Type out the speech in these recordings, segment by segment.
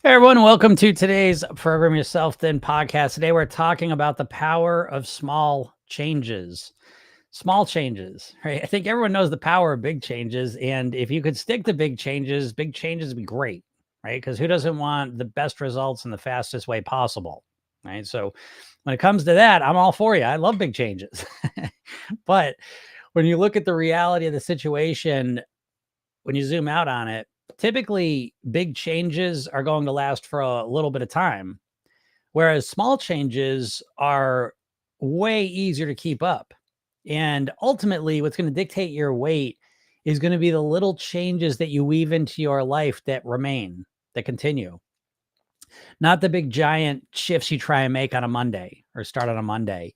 Hey everyone, welcome to today's Program Yourself Thin podcast. Today we're talking about the power of small changes. Small changes, right? I think everyone knows the power of big changes. And if you could stick to big changes would be great, right? Because who doesn't want the best results in the fastest way possible, right? So when it comes to that, I'm all for you. I love big changes. But when you look at the reality of the situation, when you zoom out on it, typically big changes are going to last for a little bit of time, whereas small changes are way easier to keep up. And ultimately, what's going to dictate your weight is going to be the little changes that you weave into your life that remain, that continue, not the big giant shifts you try and make on a Monday or start on a Monday.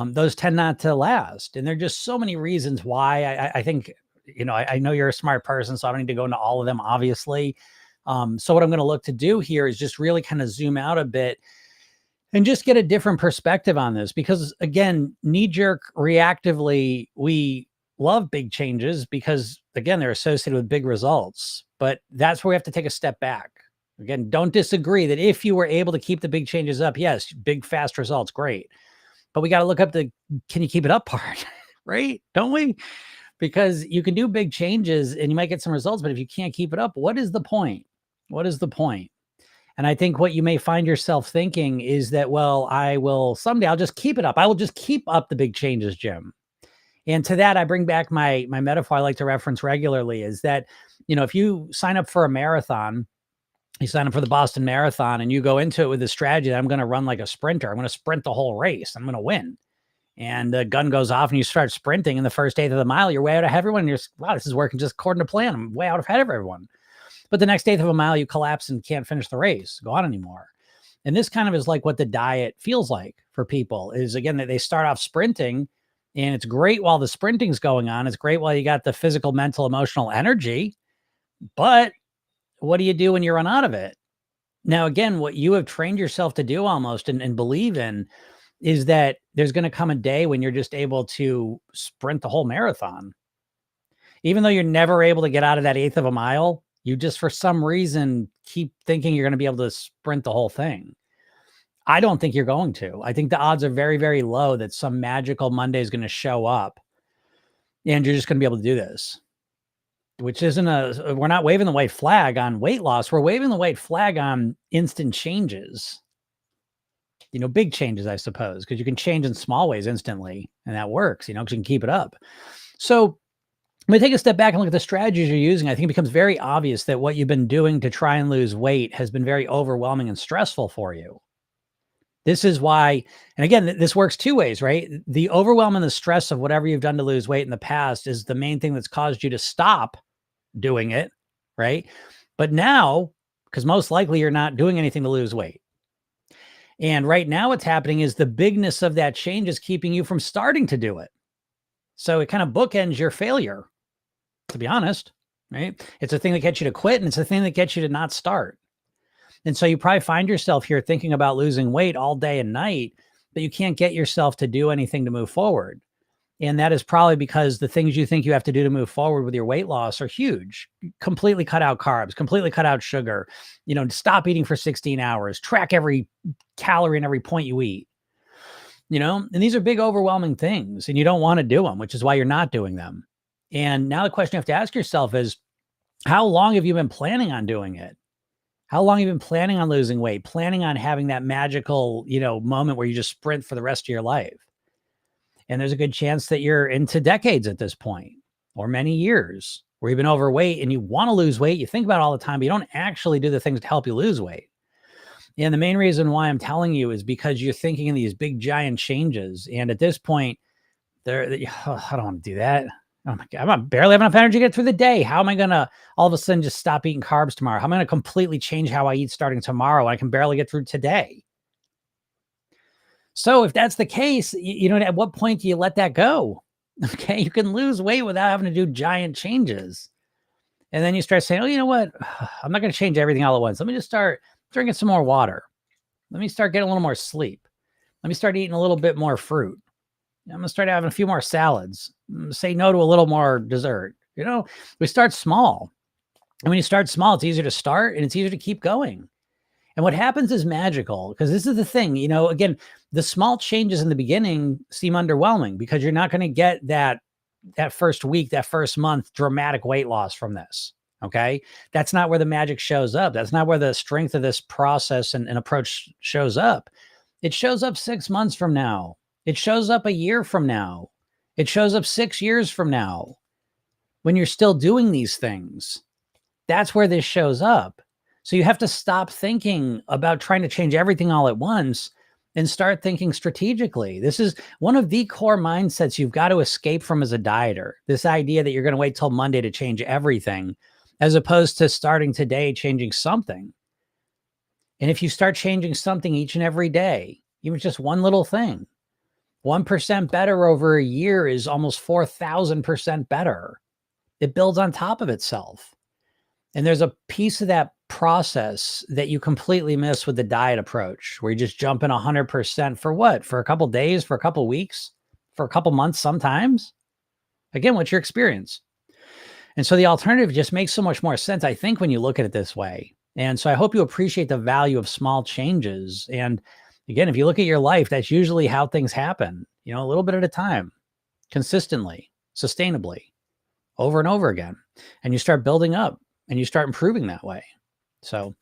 Those tend not to last. And there are just so many reasons why. I think, I know you're a smart person, so I don't need to go into all of them, obviously. So what I'm going to look to do here is just really kind of zoom out a bit and just get a different perspective on this. Because again, knee jerk reactively, we love big changes because, again, they're associated with big results. But that's where we have to take a step back. Again, don't disagree that if you were able to keep the big changes up, yes, big, fast results, great. But we got to look up the can you keep it up part, right? Don't we? Because you can do big changes and you might get some results, but if you can't keep it up, what is the point? What is the point? And I think what you may find yourself thinking is that, well, someday I'll just keep it up. I will just keep up the big changes, Jim. And to that, I bring back my metaphor I like to reference regularly is that, if you sign up for a marathon, you sign up for the Boston Marathon and you go into it with the strategy that I'm going to run like a sprinter. I'm going to sprint the whole race. I'm going to win. And the gun goes off and you start sprinting in the first eighth of the mile. You're way out of everyone. You're, wow, this is working just according to plan. I'm way out ahead of everyone. But the next eighth of a mile, you collapse and can't finish the race, go on anymore. And this kind of is like what the diet feels like for people is, again, that they start off sprinting and it's great while the sprinting's going on. It's great while you got the physical, mental, emotional energy. But what do you do when you run out of it? Now, again, what you have trained yourself to do almost and believe in is that there's going to come a day when you're just able to sprint the whole marathon. Even though you're never able to get out of that eighth of a mile, you just for some reason keep thinking you're going to be able to sprint the whole thing. I don't think you're going to. I think the odds are very, very low that some magical Monday is going to show up and you're just going to be able to do this. Which isn't we're not waving the white flag on weight loss. We're waving the white flag on instant changes. Big changes, I suppose, because you can change in small ways instantly and that works, because you can keep it up. So when we take a step back and look at the strategies you're using, I think it becomes very obvious that what you've been doing to try and lose weight has been very overwhelming and stressful for you. This is why, and again, this works two ways, right? The overwhelm and the stress of whatever you've done to lose weight in the past is the main thing that's caused you to stop doing it, right? But now, because most likely you're not doing anything to lose weight. And right now what's happening is the bigness of that change is keeping you from starting to do it. So it kind of bookends your failure, to be honest, right? It's a thing that gets you to quit and it's a thing that gets you to not start. And so you probably find yourself here thinking about losing weight all day and night, but you can't get yourself to do anything to move forward. And that is probably because the things you think you have to do to move forward with your weight loss are huge. Completely cut out carbs, completely cut out sugar, stop eating for 16 hours, track every calorie and every point you eat, and these are big, overwhelming things and you don't want to do them, which is why you're not doing them. And now the question you have to ask yourself is, how long have you been planning on doing it? How long have you been planning on losing weight, planning on having that magical, moment where you just sprint for the rest of your life? And there's a good chance that you're into decades at this point or many years where you've been overweight and you want to lose weight. You think about it all the time, but you don't actually do the things to help you lose weight. And the main reason why I'm telling you is because you're thinking in these big, giant changes. And at this point, I don't want to do that. Oh my God, I'm barely having enough energy to get through the day. How am I going to all of a sudden just stop eating carbs tomorrow? How am I going to completely change how I eat starting tomorrow? I can barely get through today. So if that's the case, at what point do you let that go? Okay. You can lose weight without having to do giant changes. And then you start saying, oh, you know what? I'm not going to change everything all at once. Let me just start drinking some more water. Let me start getting a little more sleep. Let me start eating a little bit more fruit. I'm going to start having a few more salads. Say no to a little more dessert. We start small. And when you start small, it's easier to start and it's easier to keep going. And what happens is magical, because this is the thing, again, the small changes in the beginning seem underwhelming because you're not going to get that first week, that first month, dramatic weight loss from this. Okay. That's not where the magic shows up. That's not where the strength of this process and approach shows up. It shows up 6 months from now. It shows up a year from now. It shows up 6 years from now when you're still doing these things. That's where this shows up. So you have to stop thinking about trying to change everything all at once and start thinking strategically. This is one of the core mindsets you've got to escape from as a dieter. This idea that you're going to wait till Monday to change everything, as opposed to starting today, changing something. And if you start changing something each and every day, even just one little thing, 1% better over a year is almost 4,000% better. It builds on top of itself. And there's a piece of that process that you completely miss with the diet approach, where you just jump in 100% for what? For a couple days, for a couple weeks, for a couple months sometimes? Again, what's your experience? And so the alternative just makes so much more sense, I think, when you look at it this way. And so I hope you appreciate the value of small changes. And again, if you look at your life, that's usually how things happen, a little bit at a time, consistently, sustainably, over and over again. And you start building up and you start improving that way. So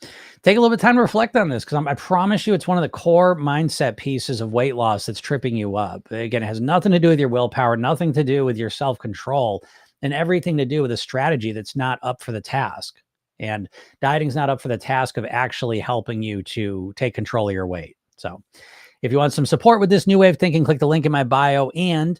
take a little bit of time to reflect on this, because I promise you it's one of the core mindset pieces of weight loss that's tripping you up. Again, it has nothing to do with your willpower, nothing to do with your self-control, and everything to do with a strategy that's not up for the task. And dieting's not up for the task of actually helping you to take control of your weight. So if you want some support with this new way of thinking, click the link in my bio and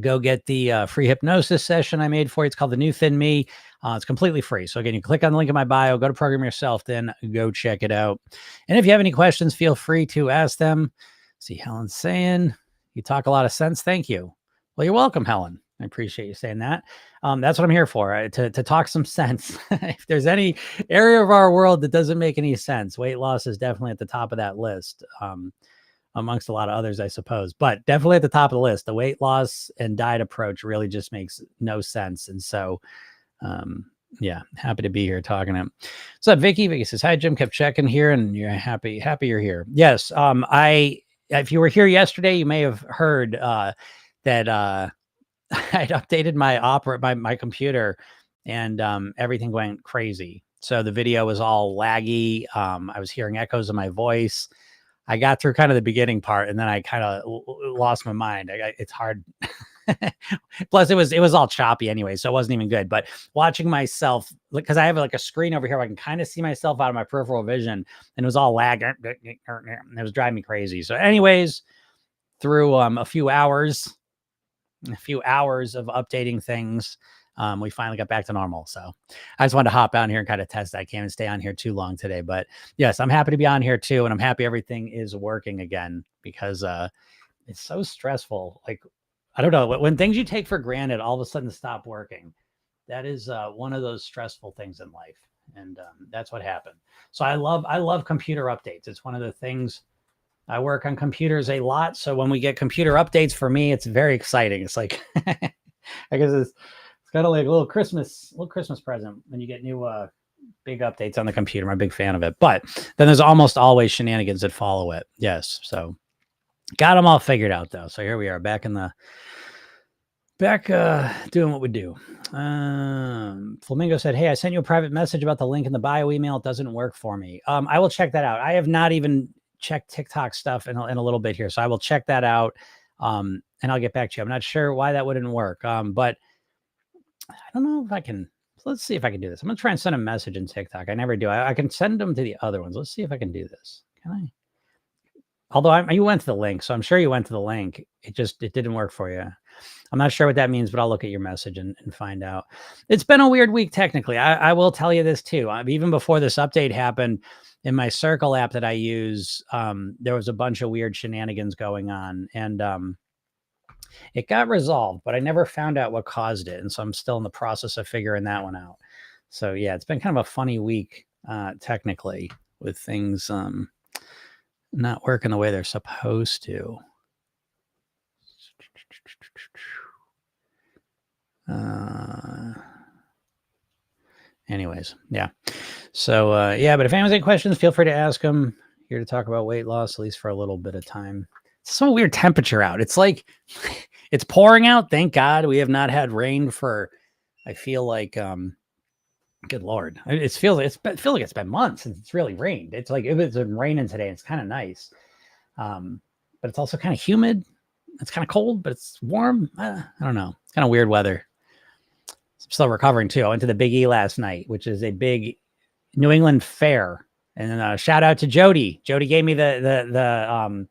go get the free hypnosis session I made for you. It's called The New Thin Me. It's completely free. So again, you click on the link in my bio, go to Program Yourself, then go check it out. And if you have any questions, feel free to ask them. See, Helen's saying, you talk a lot of sense. Thank you. Well, you're welcome, Helen. I appreciate you saying that. That's what I'm here for, to talk some sense. If there's any area of our world that doesn't make any sense, weight loss is definitely at the top of that list. Amongst a lot of others, I suppose, but definitely at the top of the list. The weight loss and diet approach really just makes no sense. And so, yeah, happy to be here talking to him. What's up, Vicky? Vicky says, hi, Jim, kept checking here and you're happy you're here. Yes. If you were here yesterday, you may have heard, that, I'd updated my computer and, everything went crazy. So the video was all laggy. I was hearing echoes of my voice. I got through kind of the beginning part and then I kind of lost my mind. It's hard. Plus it was all choppy anyway, so it wasn't even good. But watching myself, because I have like a screen over here where I can kind of see myself out of my peripheral vision, and it was all lag. And it was driving me crazy. So anyways, through a few hours of updating things, we finally got back to normal. So I just wanted to hop out here and kind of test that. I can't even stay on here too long today, but yes, I'm happy to be on here too. And I'm happy everything is working again, because it's so stressful. Like, I don't know, when things you take for granted all of a sudden stop working, that is one of those stressful things in life. And that's what happened. So I love computer updates. It's one of the things. I work on computers a lot. So when we get computer updates, for me, it's very exciting. It's like, I guess it's kind of like a little Christmas present when you get new big updates on the computer. I'm a big fan of it. But then there's almost always shenanigans that follow it. Yes. So got them all figured out though. So here we are back doing what we do. Flamingo said, hey, I sent you a private message about the link in the bio email. It doesn't work for me. I will check that out. I have not even checked TikTok stuff in a little bit here. So I will check that out. And I'll get back to you. I'm not sure why that wouldn't work. But I don't know if I can. So let's see if I can do this. I'm going to try and send a message in TikTok. I never do. I can send them to the other ones. Let's see if I can do this. Can I? Although you went to the link, so I'm sure you went to the link. It didn't work for you. I'm not sure what that means, but I'll look at your message and find out. It's been a weird week, technically. I will tell you this too. Even before this update happened, in my Circle app that I use, there was a bunch of weird shenanigans going on, and it got resolved, but I never found out what caused it. And so I'm still in the process of figuring that one out. So yeah, it's been kind of a funny week, technically, with things not working the way they're supposed to. Anyways, yeah. So, yeah, but if anyone's any questions, feel free to ask them. Here to talk about weight loss, at least for a little bit of time. It's so weird temperature out. It's like it's pouring out. Thank God we have not had rain for, I feel like, good Lord. I feel like it's been months since it's really rained. It's like it's been raining today. It's kind of nice. But it's also kind of humid. It's kind of cold, but it's warm. I don't know. It's kind of weird weather. I'm still recovering too. I went to the Big E last night, which is a big New England fair. And shout out to Jody. Jody gave me the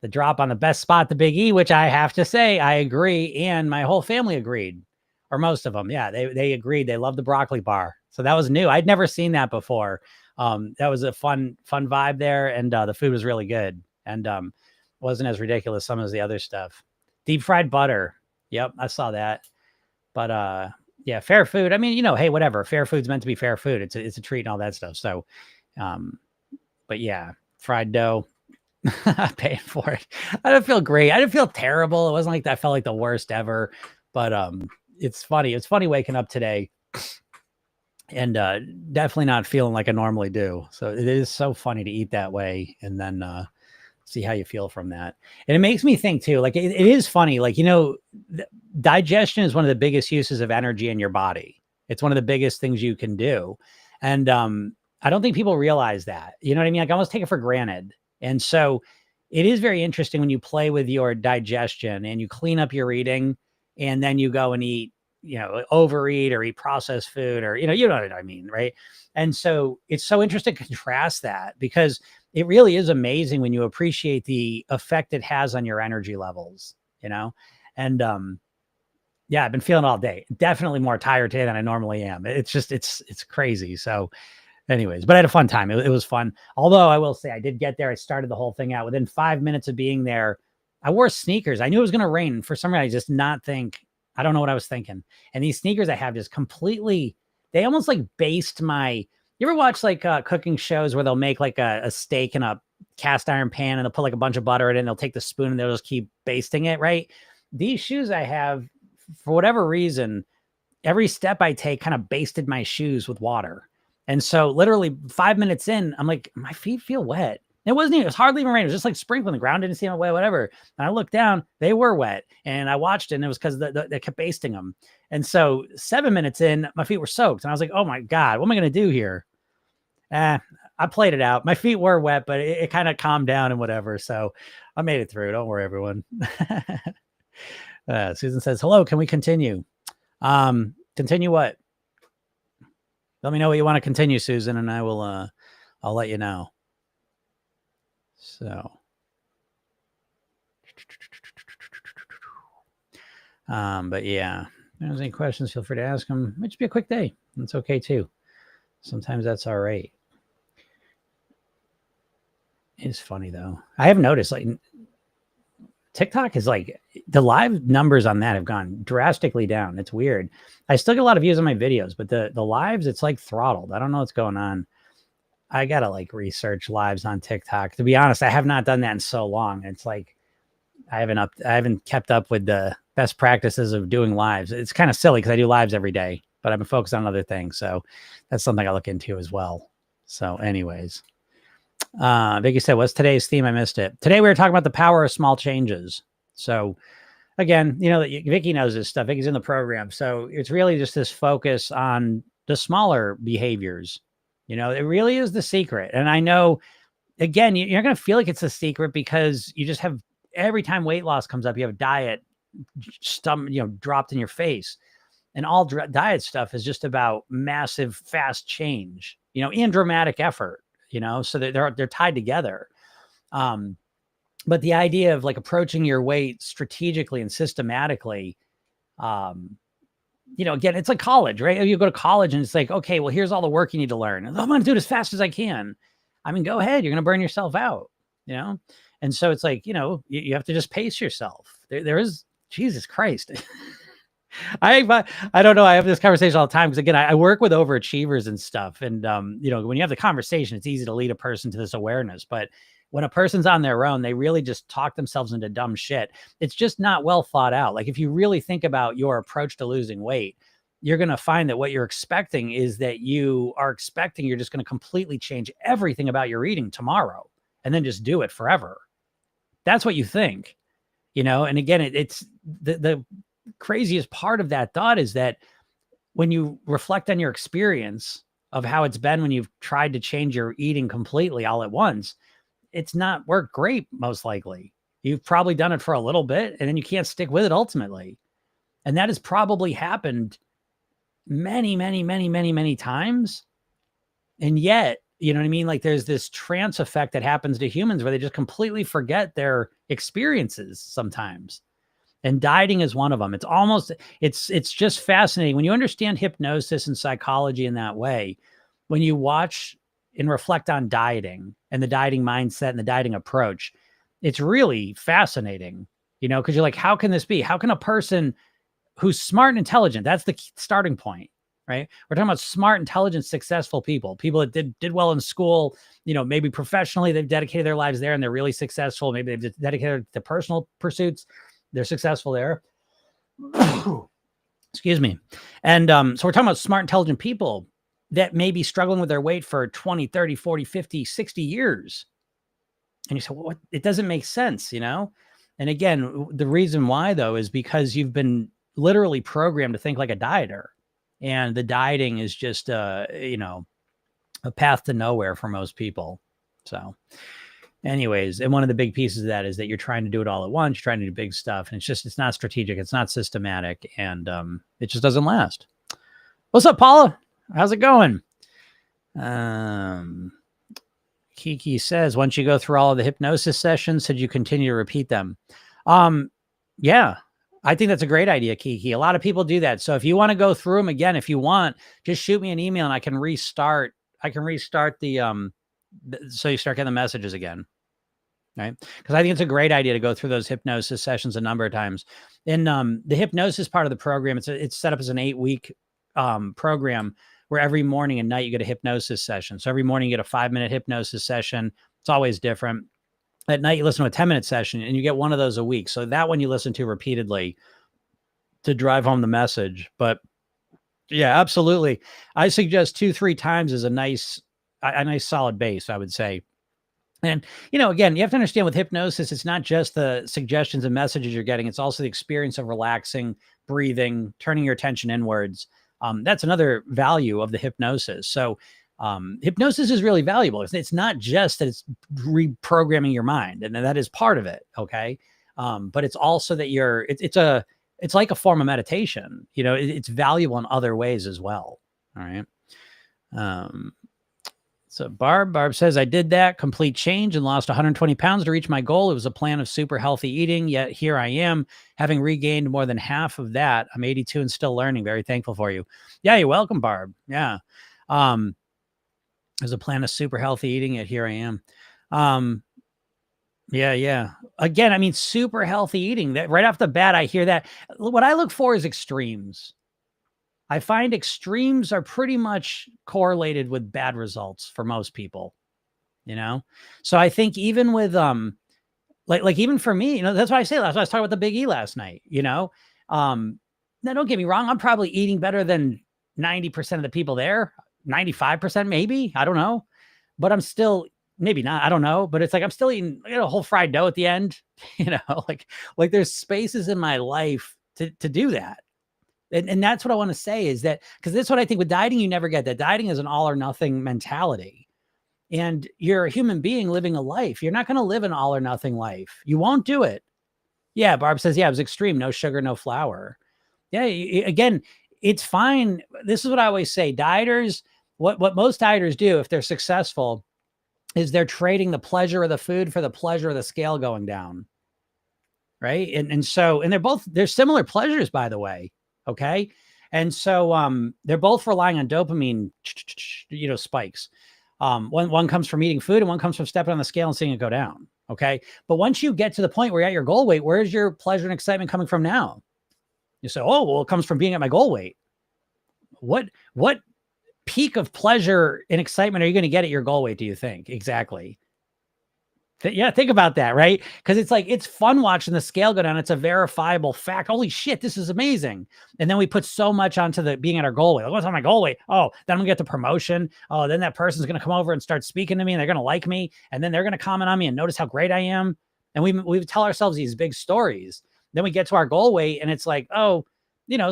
drop on the best spot at the Big E, which I have to say, I agree. And my whole family agreed, or most of them. Yeah, they agreed. They love the broccoli bar. So that was new. I'd never seen that before. That was a fun vibe there. And the food was really good. And wasn't as ridiculous some as the other stuff. Deep fried butter. Yep, I saw that. But yeah, fair food. I mean, hey, whatever. Fair food's meant to be fair food. It's a treat and all that stuff. So, but yeah, fried dough. Paying for it. I didn't feel great. I didn't feel terrible. It wasn't like that. I felt like the worst ever. But it's funny. It's funny waking up today and definitely not feeling like I normally do. So it is so funny to eat that way and then see how you feel from that. And it makes me think too, like it is funny, like, digestion is one of the biggest uses of energy in your body. It's one of the biggest things you can do. And I don't think people realize that, you know what I mean? Like I almost take it for granted. And so it is very interesting when you play with your digestion and you clean up your eating and then you go and eat, overeat or eat processed food or, you know what I mean? Right. And so it's so interesting to contrast that because it really is amazing when you appreciate the effect it has on your energy levels, and yeah, I've been feeling it all day. Definitely more tired today than I normally am. It's just, it's crazy. So anyways, but I had a fun time. It was fun. Although I will say I did get there. I started the whole thing out within 5 minutes of being there. I wore sneakers. I knew it was going to rain. For some reason, I just not think, I don't know what I was thinking. And these sneakers I have just completely, they almost like based my, you ever watch like cooking shows where they'll make like a steak in a cast iron pan and they'll put like a bunch of butter in it and they'll take the spoon and they'll just keep basting it, right? These shoes I have, for whatever reason, every step I take kind of basted my shoes with water. And so literally 5 minutes in, I'm like, my feet feel wet. It was hardly even rain. It was just like sprinkling. The ground didn't seem wet, whatever. And I looked down, they were wet. And I watched it and it was because they kept basting them. And so 7 minutes in, my feet were soaked. And I was like, oh my God, what am I going to do here? I played it out. My feet were wet, but it kind of calmed down and whatever. So I made it through. Don't worry, everyone. Susan says, hello, can we continue? Continue what? Let me know what you want to continue, Susan, and I will, I'll let you know. So, but yeah, if there's any questions, feel free to ask them. It might just be a quick day. That's okay too. Sometimes that's all right. It's funny though. I have noticed like TikTok is like the live numbers on that have gone drastically down. It's weird. I still get a lot of views on my videos, but the lives, it's like throttled. I don't know what's going on. I got to like research lives on TikTok. To be honest, I have not done that in so long. It's like, I haven't kept up with the best practices of doing lives. It's kind of silly because I do lives every day, but I've been focused on other things. So that's something I look into as well. So anyways, Vicky said, what's today's theme? I missed it. Today we were talking about the power of small changes. So again, Vicky knows this stuff. Vicky's in the program. So it's really just this focus on the smaller behaviors. It really is the secret. And I know, again, you're going to feel like it's a secret because you just have, every time weight loss comes up, you have diet dropped in your face. And all diet stuff is just about massive, fast change, and dramatic effort, so they're tied together. But the idea of like approaching your weight strategically and systematically, again, it's like college, right? You go to college and it's like, okay, well, here's all the work you need to learn. I'm going to do it as fast as I can. I mean, go ahead. You're going to burn yourself out, And so it's like, you have to just pace yourself. There is, Jesus Christ. I don't know. I have this conversation all the time because again, I work with overachievers and stuff. And, when you have the conversation, it's easy to lead a person to this awareness. But when a person's on their own, they really just talk themselves into dumb shit. It's just not well thought out. Like if you really think about your approach to losing weight, you're going to find that what you're expecting is that you're just going to completely change everything about your eating tomorrow and then just do it forever. That's what you think, and again, it's the craziest part of that thought is that when you reflect on your experience of how it's been when you've tried to change your eating completely all at once, it's not worked great, most likely. You've probably done it for a little bit and then you can't stick with it ultimately. And that has probably happened many, many, many, many, many times. And yet, you know what I mean? Like there's this trance effect that happens to humans where they just completely forget their experiences sometimes. And dieting is one of them. It's just fascinating. When you understand hypnosis and psychology in that way, when you watch and reflect on dieting and the dieting mindset and the dieting approach, it's really fascinating, because you're like, how can this be? How can a person who's smart and intelligent, that's the starting point, right? We're talking about smart, intelligent, successful people that did well in school, maybe professionally, they've dedicated their lives there and they're really successful. Maybe they've dedicated to personal pursuits. They're successful there. Excuse me. And so we're talking about smart, intelligent people that may be struggling with their weight for 20, 30, 40, 50, 60 years. And you say, well, what? It doesn't make sense, And again, the reason why, though, is because you've been literally programmed to think like a dieter. And the dieting is just, a path to nowhere for most people. So anyways, and one of the big pieces of that is that you're trying to do it all at once. You're trying to do big stuff. And it's not strategic. It's not systematic. And it just doesn't last. What's up, Paula? How's it going? Kiki says, once you go through all of the hypnosis sessions, should you continue to repeat them? Yeah, I think that's a great idea, Kiki. A lot of people do that. So if you want to go through them again, if you want, just shoot me an email and I can restart the so you start getting the messages again, right? Because I think it's a great idea to go through those hypnosis sessions a number of times. In the hypnosis part of the program, it's set up as an 8-week program where every morning and night you get a hypnosis session. So every morning you get a 5-minute hypnosis session. It's always different. At night you listen to a 10-minute session and you get one of those a week. So that one you listen to repeatedly to drive home the message. But yeah, absolutely. I suggest 2-3 times is a nice solid base, I would say. And, again, you have to understand with hypnosis, it's not just the suggestions and messages you're getting. It's also the experience of relaxing, breathing, turning your attention inwards. That's another value of the hypnosis. So hypnosis is really valuable. It's not just that it's reprogramming your mind, and that is part of it. Okay. But it's also that it's like a form of meditation. It's valuable in other ways as well. All right. So Barb says, I did that complete change and lost 120 pounds to reach my goal. It was a plan of super healthy eating. Yet here I am having regained more than half of that. I'm 82 and still learning. Very thankful for you. Yeah. You're welcome, Barb. Yeah. It was a plan of super healthy eating. Yet here I am. Yeah. Again, I mean, super healthy eating, that right off the bat, I hear that. What I look for is extremes. I find extremes are pretty much correlated with bad results for most people, So I think even with, like even for me, that's why I say, that's why I was talking about the Big E last night, now don't get me wrong. I'm probably eating better than 90% of the people there, 95% maybe, I don't know, but I'm still, maybe not, I don't know, but it's like, I'm still eating a whole fried dough at the end, like there's spaces in my life to do that. And that's what I want to say is that, because that's what I think with dieting, you never get that. Dieting is an all or nothing mentality. And you're a human being living a life. You're not going to live an all or nothing life. You won't do it. Yeah. Barb says, yeah, it was extreme. No sugar, no flour. Yeah. Again, it's fine. This is what I always say. Dieters, what most dieters do, if they're successful, is they're trading the pleasure of the food for the pleasure of the scale going down. Right. And they're similar pleasures, by the way. Okay. And so they're both relying on dopamine, spikes. One comes from eating food and one comes from stepping on the scale and seeing it go down. Okay. But once you get to the point where you're at your goal weight, where's your pleasure and excitement coming from now? You say, oh, well, it comes from being at my goal weight. What peak of pleasure and excitement are you going to get at your goal weight, do you think? Exactly. Yeah, think about that, right? Because it's like, it's fun watching the scale go down. It's a verifiable fact. Holy shit, this is amazing. And then we put so much onto the being at our goal weight. Like, what's on my goal weight? Oh, then I'm gonna get the promotion. Oh, then that person's gonna come over and start speaking to me, and they're gonna like me, and then they're gonna comment on me and notice how great I am. And we tell ourselves these big stories. Then we get to our goal weight, and it's like, oh,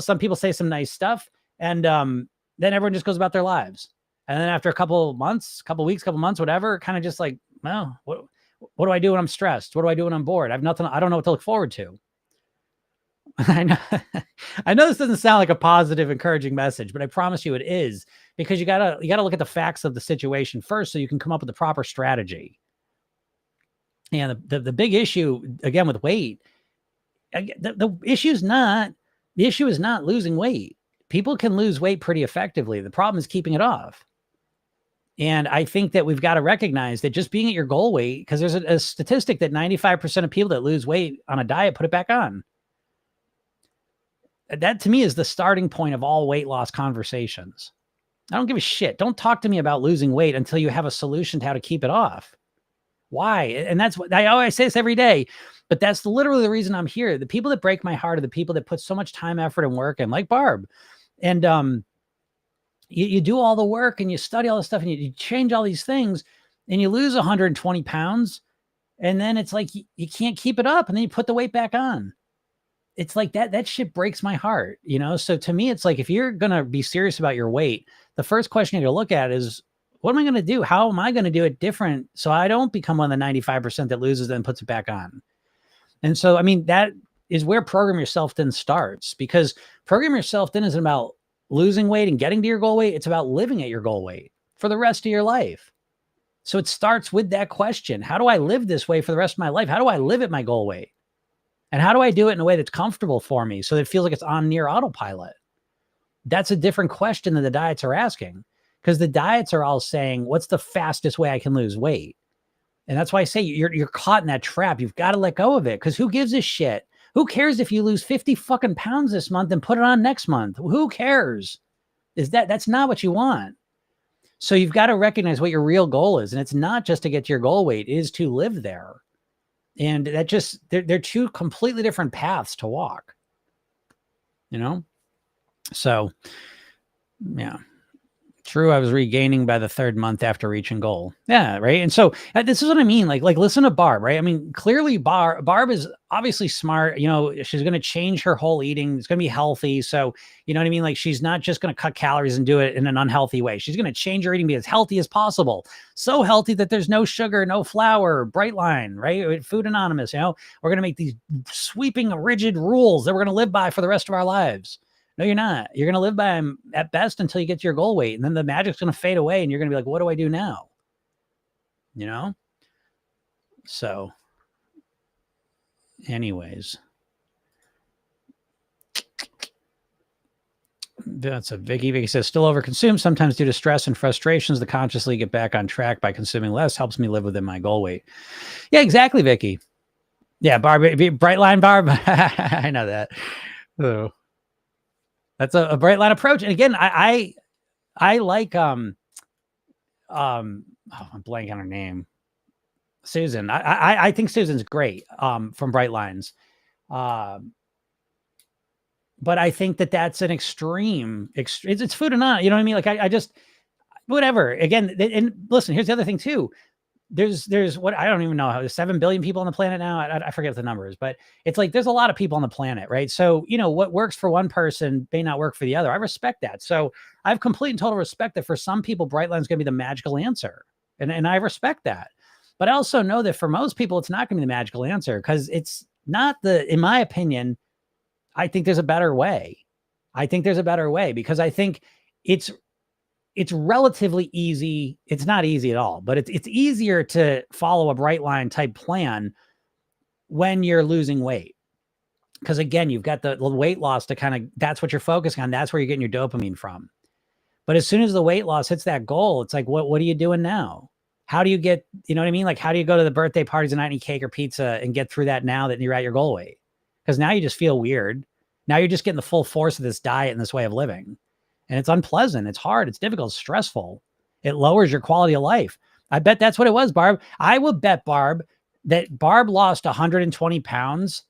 some people say some nice stuff, and then everyone just goes about their lives. And then after a couple months, couple weeks, couple months, whatever, kind of just like, well, what do I do when I'm stressed? What do I do when I'm bored? I don't know what to look forward to. I know, I know this doesn't sound like a positive, encouraging message, but I promise you it is, because you gotta look at the facts of the situation first so you can come up with the proper strategy. And the big issue, again, with weight, the issue is not losing weight. People can lose weight pretty effectively. The problem is keeping it off. And I think that we've got to recognize that just being at your goal weight, because there's a statistic that 95% of people that lose weight on a diet put it back on. That to me is the starting point of all weight loss conversations. I don't give a shit. Don't talk to me about losing weight until you have a solution to how to keep it off. Why? And that's what I always say this every day, but that's literally the reason I'm here. The people that break my heart are the people that put so much time, effort, and work in, like Barb. And you do all the work and you study all this stuff and you change all these things and you lose 120 pounds. And then it's like, you can't keep it up. And then you put the weight back on. It's like that shit breaks my heart, So to me, it's like, if you're going to be serious about your weight, the first question you got to look at is, what am I going to do? How am I going to do it different so I don't become one of the 95% that loses then puts it back on? And so, I mean, that is where Program Yourself Thin starts, because Program Yourself Thin isn't about losing weight and getting to your goal weight. It's about living at your goal weight for the rest of your life. So it starts with that question. How do I live this way for the rest of my life? How do I live at my goal weight? And how do I do it in a way that's comfortable for me so that it feels like it's on near autopilot? That's a different question than the diets are asking, because the diets are all saying, what's the fastest way I can lose weight? And that's why I say you're caught in that trap. You've got to let go of it, because who gives a shit? Who cares if you lose 50 fucking pounds this month and put it on next month? Who cares? That's not what you want. So you've got to recognize what your real goal is. And it's not just to get to your goal weight, it is to live there. And that just, they're two completely different paths to walk, So yeah. True, I was regaining by the third month after reaching goal. Yeah, right. And so this is what I mean. Like listen to Barb, right? I mean, clearly Barb is obviously smart. She's going to change her whole eating. It's going to be healthy. So, you know what I mean? Like, she's not just going to cut calories and do it in an unhealthy way. She's going to change her eating, be as healthy as possible. So healthy that there's no sugar, no flour, bright line, right? Food Anonymous, we're going to make these sweeping, rigid rules that we're going to live by for the rest of our lives. No, you're not. You're going to live by them at best until you get to your goal weight. And then the magic's going to fade away and you're going to be like, what do I do now? So anyways, that's a Vicky. Vicky says, still overconsume, sometimes due to stress and frustrations. The consciously get back on track by consuming less helps me live within my goal weight. Yeah, exactly, Vicky. Yeah, Barb, bright line, Barb. I know that. Oh. That's a bright line approach. And again, I like, I'm blanking on her name. Susan. I think Susan's great, from Bright Lines. But I think that's an extreme, it's food and not, you know what I mean? Like I just, whatever. Again, and listen, here's the other thing too. There's what, I don't even know, there's 7 billion people on the planet now. I forget the numbers, but it's like, there's a lot of people on the planet, right? So, what works for one person may not work for the other. I respect that. So I have complete and total respect that for some people, Bright Line's going to be the magical answer. And I respect that. But I also know that for most people, it's not going to be the magical answer, because it's not in my opinion, I think there's a better way. Because I think it's relatively easy. It's not easy at all, but it's easier to follow a Bright Line type plan when you're losing weight. Because again, you've got the weight loss to that's what you're focusing on. That's where you're getting your dopamine from. But as soon as the weight loss hits that goal, it's like, what are you doing now? How do you get, you know what I mean? Like, how do you go to the birthday parties and not eat cake or pizza and get through that now that you're at your goal weight? Because now you just feel weird. Now you're just getting the full force of this diet and this way of living. And it's unpleasant. It's hard. It's difficult. It's stressful. It lowers your quality of life. I bet that's what it was, Barb. I will bet, Barb, that Barb lost 120 pounds,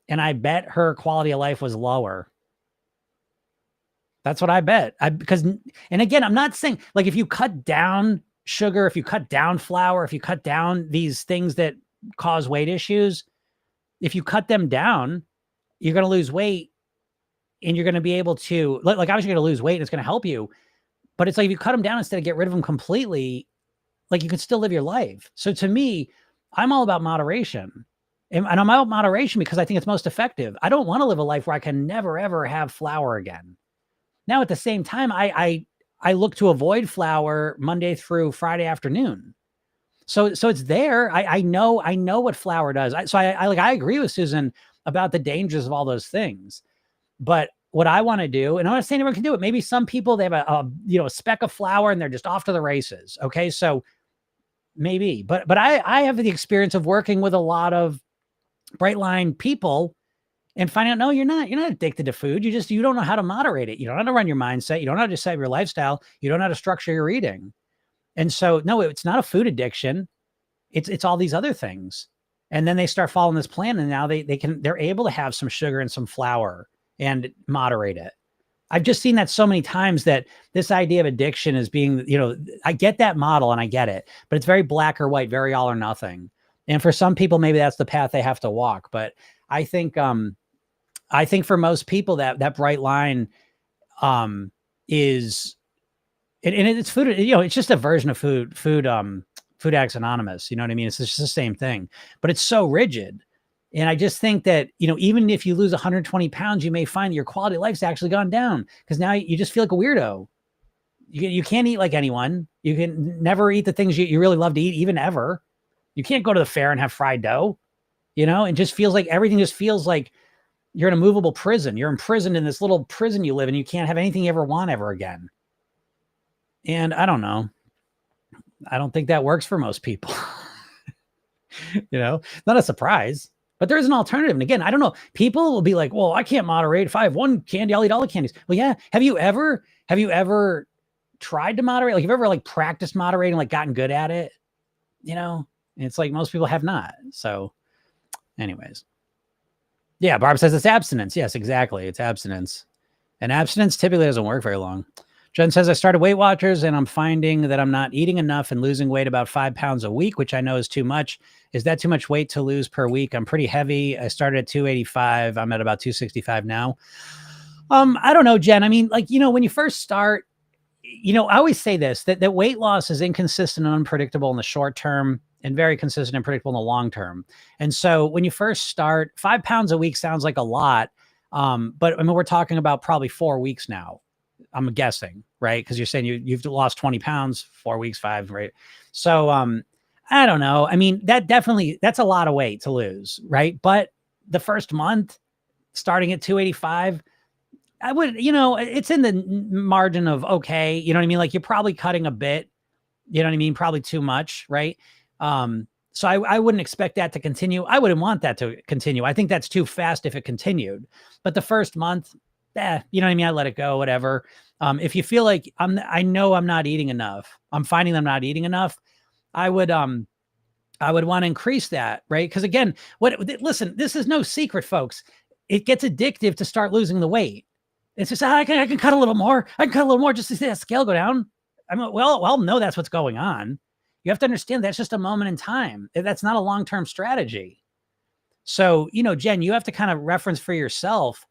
and I bet her quality of life was lower. That's what I bet. Because, and again, I'm not saying like if you cut down sugar, if you cut down flour, if you cut down these things that cause weight issues, if you cut them down, you're going to lose weight, and you're going to be able to, like obviously you're going to lose weight and it's going to help you. But it's like if you cut them down instead of get rid of them completely, like you can still live your life. So to me, I'm all about moderation. And I'm about moderation because I think it's most effective. I don't want to live a life where I can never, ever have flour again. Now, at the same time, I look to avoid flour Monday through Friday afternoon. So it's there. I know what flour does. I agree with Susan about the dangers of all those things. But what I want to do, and I'm not saying everyone can do it. Maybe some people, they have a speck of flour and they're just off to the races. Okay. So maybe, but I have the experience of working with a lot of bright line people and finding out, no, you're not addicted to food. You don't know how to moderate it. You don't know how to run your mindset. You don't know how to decide your lifestyle. You don't know how to structure your eating. And so, no, it's not a food addiction. It's all these other things. And then they start following this plan, and now they're able to have some sugar and some flour and moderate it. I've just seen that so many times that this idea of addiction is being, I get that model and I get it, but it's very black or white, very all or nothing. And for some people, maybe that's the path they have to walk. But I think for most people that bright line is, and it's food, it's just a version of Food Addicts Anonymous. You know what I mean? It's just the same thing, but it's so rigid. And I just think that, even if you lose 120 pounds, you may find that your quality of life's actually gone down because now you just feel like a weirdo. You can't eat like anyone. You can never eat the things you really love to eat, even ever. You can't go to the fair and have fried dough, it just feels like everything just feels like you're in a movable prison. You're imprisoned in this little prison you live in. You can't have anything you ever want ever again. And I don't know. I don't think that works for most people. Not a surprise, but there is an alternative. And again, I don't know. People will be like, well, I can't moderate. If I have one candy, I'll eat all the candies. Well, yeah. Have you ever tried to moderate? Like, have you ever like practiced moderating, like gotten good at it? It's like most people have not. So anyways. Yeah. Barb says it's abstinence. Yes, exactly. It's abstinence. And abstinence typically doesn't work very long. Jen says, I started Weight Watchers and I'm finding that I'm not eating enough and losing weight about 5 pounds a week, which I know is too much. Is that too much weight to lose per week? I'm pretty heavy. I started at 285. I'm at about 265 now. I don't know, Jen. I mean, like, when you first start, I always say this, that weight loss is inconsistent and unpredictable in the short term and very consistent and predictable in the long term. And so when you first start, 5 pounds a week sounds like a lot. But I mean, we're talking about probably 4 weeks now. I'm guessing, right? Because you're saying you've lost 20 pounds, 4 weeks, 5, right? So I don't know. I mean, that's a lot of weight to lose, right? But the first month, starting at 285, I would, it's in the margin of okay. You know what I mean? Like you're probably cutting a bit, you know what I mean? Probably too much, right? So I wouldn't expect that to continue. I wouldn't want that to continue. I think that's too fast if it continued. But the first month, you know what I mean? I let it go, whatever. If you feel like I know I'm not eating enough, I'm finding I'm not eating enough, I would want to increase that, right? Because again, listen, this is no secret, folks. It gets addictive to start losing the weight. It's just, I can cut a little more. I can cut a little more just to see that scale go down. I'm like, well, no, that's what's going on. You have to understand that's just a moment in time. That's not a long-term strategy. So, Jen, you have to kind of reference for yourself.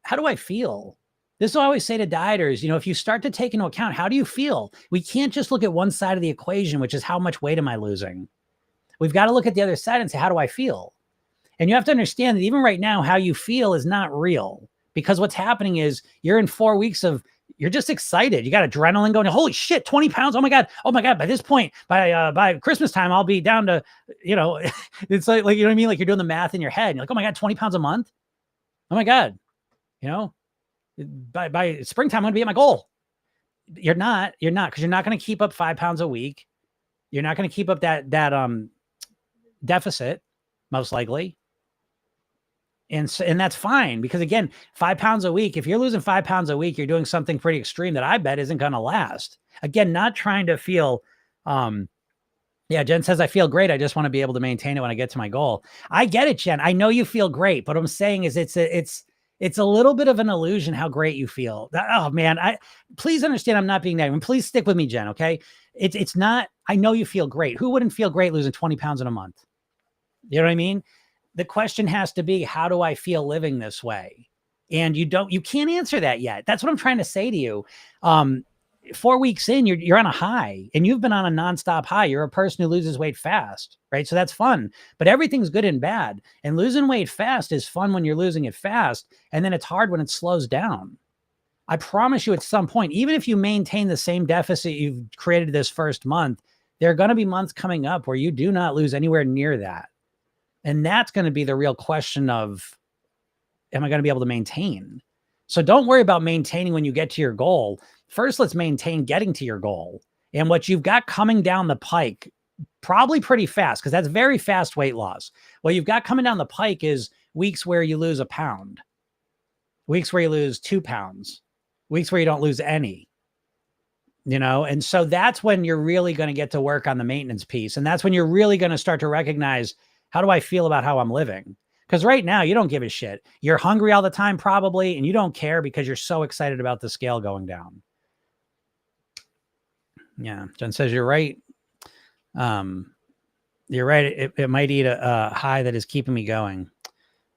How do I feel? This is what I always say to dieters. If you start to take into account, how do you feel? We can't just look at one side of the equation, which is how much weight am I losing? We've got to look at the other side and say, how do I feel? And you have to understand that even right now, how you feel is not real because what's happening is you're in 4 weeks of, you're just excited. You got adrenaline going, holy shit, 20 pounds. Oh my God. By this point, by Christmas time, I'll be down to, it's like, you know what I mean? Like you're doing the math in your head. And you're like, oh my God, 20 pounds a month. Oh my God. By springtime, I'm going to be at my goal. You're not, because you're not going to keep up 5 pounds a week. You're not going to keep up that deficit, most likely. And that's fine because again, 5 pounds a week, if you're losing 5 pounds a week, you're doing something pretty extreme that I bet isn't going to last. Again, not trying to feel Yeah, Jen says, I feel great. I just want to be able to maintain it when I get to my goal. I get it, Jen. I know you feel great, but what I'm saying is it's a little bit of an illusion how great you feel. Oh man, please understand I'm not being negative. And please stick with me, Jen, okay? It's not, I know you feel great. Who wouldn't feel great losing 20 pounds in a month? You know what I mean? The question has to be, how do I feel living this way? And you can't answer that yet. That's what I'm trying to say to you. 4 weeks in, you're on a high, and you've been on a nonstop high. You're a person who loses weight fast, right? So that's fun, but everything's good and bad. And losing weight fast is fun when you're losing it fast. And then it's hard when it slows down. I promise you at some point, even if you maintain the same deficit you've created this first month, there are going to be months coming up where you do not lose anywhere near that. And that's going to be the real question of, am I going to be able to maintain? So don't worry about maintaining when you get to your goal. First, let's maintain getting to your goal. And what you've got coming down the pike, probably pretty fast, because that's very fast weight loss. What you've got coming down the pike is weeks where you lose a pound, weeks where you lose 2 pounds, weeks where you don't lose any, and so that's when you're really going to get to work on the maintenance piece. And that's when you're really going to start to recognize, how do I feel about how I'm living? Because right now you don't give a shit. You're hungry all the time, probably, and you don't care because you're so excited about the scale going down. Yeah, Jen says you're right. You're right. It might need a high that is keeping me going.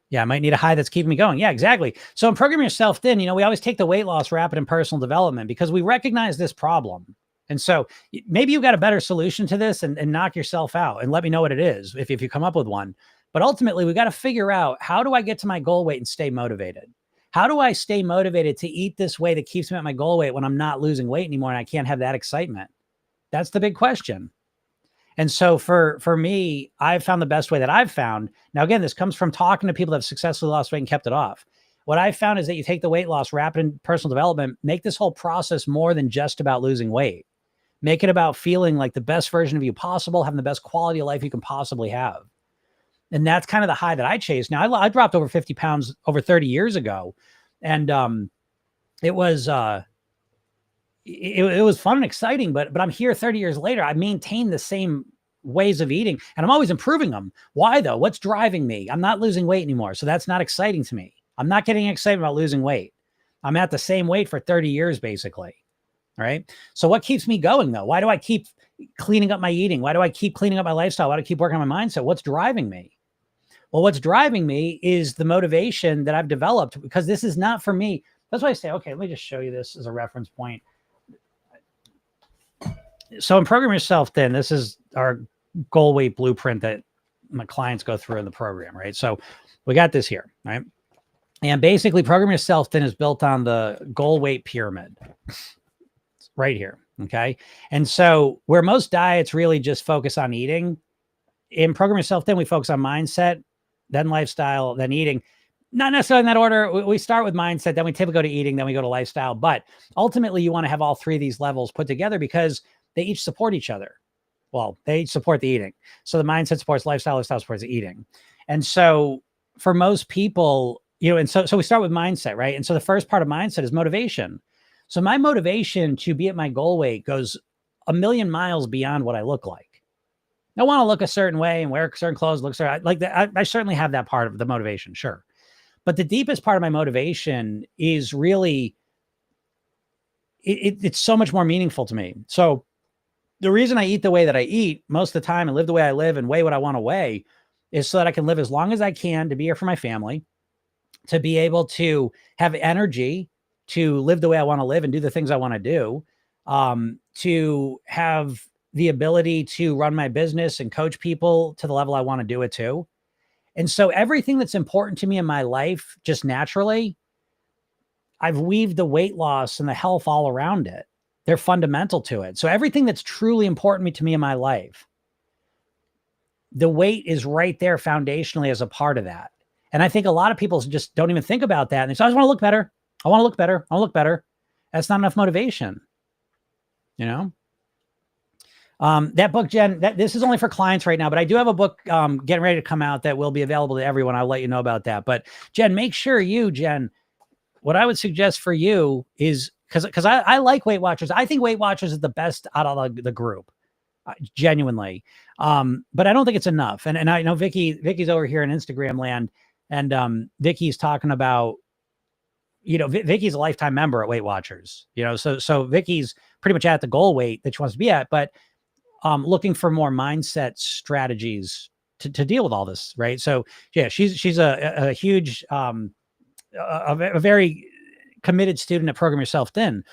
Yeah, I might need a high that's keeping me going. Yeah, exactly. So in Program Yourself Thin, we always take the weight loss rapid and personal development because we recognize this problem. And so maybe you've got a better solution to this, and knock yourself out and let me know what it is if you come up with one. But ultimately, we got to figure out, how do I get to my goal weight and stay motivated? How do I stay motivated to eat this way that keeps me at my goal weight when I'm not losing weight anymore and I can't have that excitement? That's the big question. And so for me, I've found the best way that I've found. Now, again, this comes from talking to people that have successfully lost weight and kept it off. What I've found is that you take the weight loss, rapid and personal development, make this whole process more than just about losing weight. Make it about feeling like the best version of you possible, having the best quality of life you can possibly have. And that's kind of the high that I chase. Now, I dropped over 50 pounds over 30 years ago. And it was it was fun and exciting, but I'm here 30 years later. I maintain the same ways of eating, and I'm always improving them. Why though? What's driving me? I'm not losing weight anymore. So that's not exciting to me. I'm not getting excited about losing weight. I'm at the same weight for 30 years, basically. All right. So what keeps me going though? Why do I keep cleaning up my eating? Why do I keep cleaning up my lifestyle? Why do I keep working on my mindset? What's driving me? Well, what's driving me is the motivation that I've developed, because this is not for me. That's why I say, okay, let me just show you this as a reference point. So in Program Yourself Thin, this is our goal weight blueprint that my clients go through in the program, right? So we got this here, right? And basically Program Yourself Thin is built on the goal weight pyramid right here, okay? And so where most diets really just focus on eating, in Program Yourself Thin, we focus on mindset, then lifestyle, then eating. Not necessarily in that order. We start with mindset, then we typically go to eating, then we go to lifestyle. But ultimately, you want to have all three of these levels put together because they each support each other. Well, they each support the eating. So the mindset supports lifestyle, lifestyle supports the eating. And so for most people, and so we start with mindset, right? And so the first part of mindset is motivation. So my motivation to be at my goal weight goes a million miles beyond what I look like. I want to look a certain way and wear certain clothes, look certain like that. I certainly have that part of the motivation, sure. But the deepest part of my motivation is really, it's so much more meaningful to me. So the reason I eat the way that I eat most of the time and live the way I live and weigh what I want to weigh is so that I can live as long as I can to be here for my family, to be able to have energy to live the way I want to live and do the things I want to do, to have the ability to run my business and coach people to the level I want to do it to. And so everything that's important to me in my life, just naturally, I've weaved the weight loss and the health all around it. They're fundamental to it. So everything that's truly important to me in my life, the weight is right there foundationally as a part of that. And I think a lot of people just don't even think about that. And they say, I just want to look better. I want to look better. I want to look better. That's not enough motivation, that book, Jen, this is only for clients right now, but I do have a book getting ready to come out that will be available to everyone. I'll let you know about that. But Jen, make sure Jen, what I would suggest for you is, because I like Weight Watchers. I think Weight Watchers is the best out of the group. genuinely. But I don't think it's enough. And I know Vicky's over here in Instagram land, and Vicky's talking about, Vicky's a lifetime member at Weight Watchers, so Vicky's pretty much at the goal weight that she wants to be at, but looking for more mindset strategies to deal with all this, right? So yeah, she's a huge, a very committed student at Program Yourself Thin,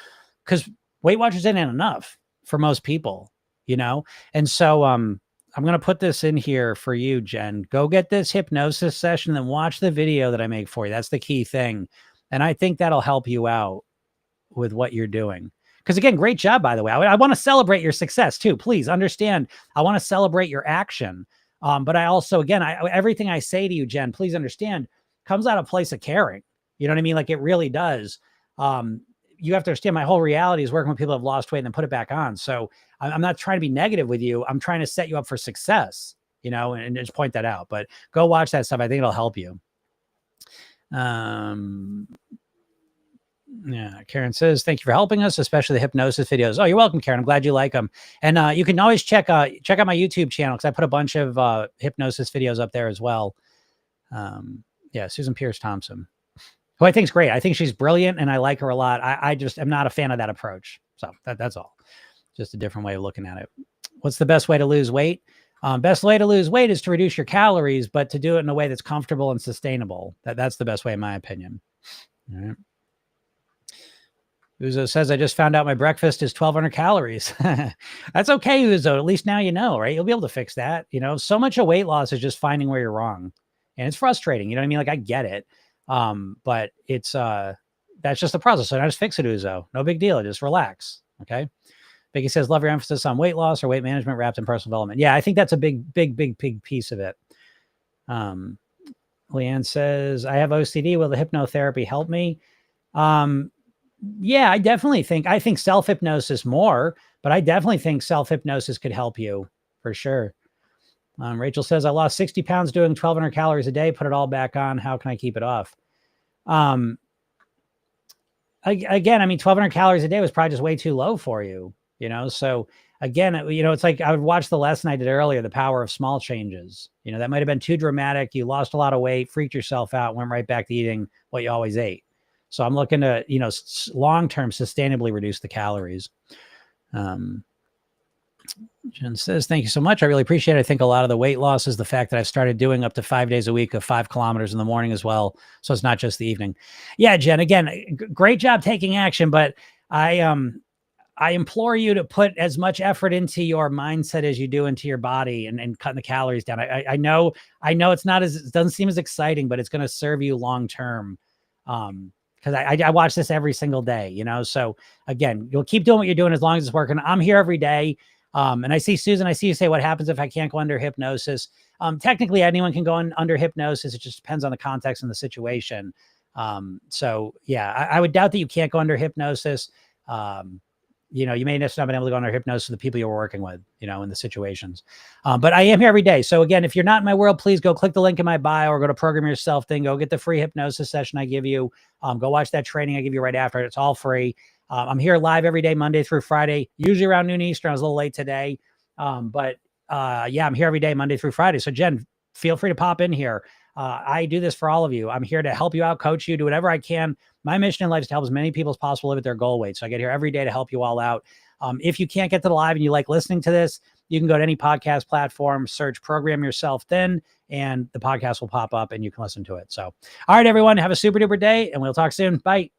because Weight Watchers isn't enough for most people, and so I'm going to put this in here for you, Jen. Go get this hypnosis session, then watch the video that I make for you. That's the key thing. And I think that'll help you out with what you're doing. Because again, great job, by the way. I want to celebrate your success too. Please understand, I want to celebrate your action. But I also, again, everything I say to you, Jen, please understand, comes out of a place of caring. You know what I mean? Like, it really does. You have to understand, my whole reality is working with people who have lost weight and then put it back on. So I'm not trying to be negative with you. I'm trying to set you up for success, and just point that out. But go watch that stuff. I think it'll help you. Yeah, Karen says, thank you for helping us, especially the hypnosis videos. Oh, you're welcome, Karen. I'm glad you like them. And you can always check out my YouTube channel, because I put a bunch of hypnosis videos up there as well. Yeah, Susan Pierce Thompson, who I think is great. I think she's brilliant, and I like her a lot. I just am not a fan of that approach. So that's all. Just a different way of looking at it. What's the best way to lose weight? Best way to lose weight is to reduce your calories, but to do it in a way that's comfortable and sustainable. That's the best way, in my opinion. All right. Uzo says, I just found out my breakfast is 1,200 calories. That's okay, Uzo. At least now you know, right? You'll be able to fix that. So much of weight loss is just finding where you're wrong. And it's frustrating. You know what I mean? Like, I get it. But it's, that's just the process. So now just fix it, Uzo. No big deal. Just relax. Okay. Vicky says, love your emphasis on weight loss or weight management wrapped in personal development. Yeah, I think that's a big piece of it. Leanne says, I have OCD. Will the hypnotherapy help me? Yeah, I think self-hypnosis more, but I definitely think self-hypnosis could help you for sure. Rachel says, I lost 60 pounds doing 1,200 calories a day, put it all back on. How can I keep it off? Again, 1,200 calories a day was probably just way too low for you, So again, it's like I would watch the lesson I did earlier, the power of small changes. That might've been too dramatic. You lost a lot of weight, freaked yourself out, went right back to eating what you always ate. So I'm looking to, long-term sustainably reduce the calories. Jen says, thank you so much. I really appreciate it. I think a lot of the weight loss is the fact that I've started doing up to 5 days a week of 5 kilometers in the morning as well. So it's not just the evening. Yeah, Jen, again, great job taking action, but I implore you to put as much effort into your mindset as you do into your body and cutting the calories down. I know it doesn't seem as exciting, but it's going to serve you long-term. Because I watch this every single day, So again, you'll keep doing what you're doing as long as it's working. I'm here every day. And I see Susan, I see you say, what happens if I can't go under hypnosis? Technically anyone can go under hypnosis. It just depends on the context and the situation. So yeah, I would doubt that you can't go under hypnosis. You may just not been able to go under hypnosis with the people you're working with, in the situations. But I am here every day. So again, if you're not in my world, please go click the link in my bio or go to Program Yourself Thing. Go get the free hypnosis session I give you. Go watch that training I give you right after. It's all free. I'm here live every day, Monday through Friday, usually around noon Eastern. I was a little late today. Yeah, I'm here every day, Monday through Friday. So Jen, feel free to pop in here. I do this for all of you. I'm here to help you out, coach you, do whatever I can. My mission in life is to help as many people as possible live at their goal weight. So I get here every day to help you all out. If you can't get to the live and you like listening to this, you can go to any podcast platform, search Program Yourself Thin, and the podcast will pop up and you can listen to it. So, all right, everyone, have a super duper day and we'll talk soon. Bye.